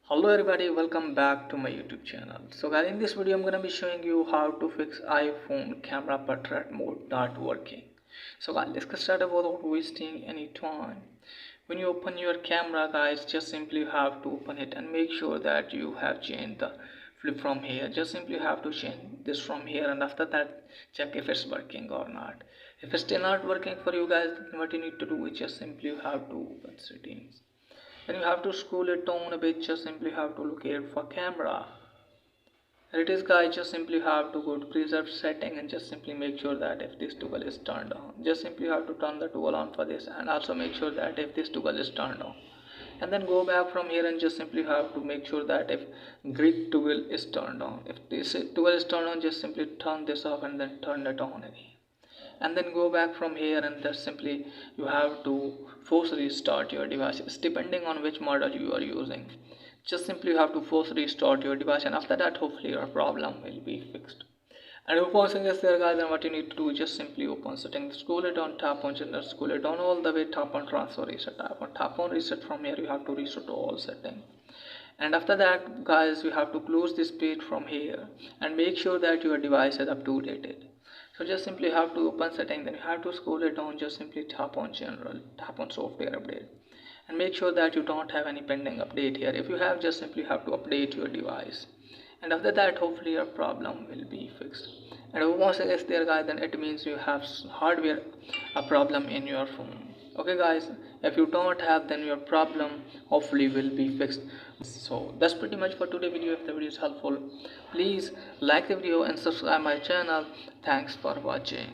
Hello everybody, welcome back to my YouTube channel. So guys, in this video I'm gonna be showing you how to fix iPhone camera portrait mode not working. So guys, let's get started without wasting any time. When you open your camera guys, just simply have to open it and make sure that you have changed the flip from here. Just simply have to change this from here, and after that check if it's working or not. If it's still not working for you guys, then what you need to do is just simply have to open settings. Then you have to scroll it down a bit, just simply have to look here for camera. Here it is guys, just simply have to go to preserve setting and just simply make sure that if this toggle is turned on. Just simply have to turn the toggle on for this, and also make sure that if this toggle is turned on. And then go back from here and just simply have to make sure that if grid toggle is turned on. If this toggle is turned on, just simply turn this off and then turn it on again. And then go back from here and just simply you have to force restart your devices depending on which model you are using. Just simply you have to force restart your device, and after that hopefully your problem will be fixed. And if once is there guys, then what you need to do is just simply open settings, scroll it down, tap on general, scroll it down all the way, tap on transfer reset, tap on reset. From here you have to reset all settings. And after that guys, you have to close this page from here and make sure that your device is up to date. So just simply have to open setting, then you have to scroll it down, just simply tap on general, tap on software update, and make sure that you don't have any pending update here. If you have, just simply have to update your device, and after that hopefully your problem will be fixed. And once it is there guys, then it means you have hardware a problem in your phone. Okay guys, if you don't have, then your problem hopefully will be fixed. So that's pretty much for today's video. If the video is helpful, please like the video and subscribe my channel. Thanks for watching.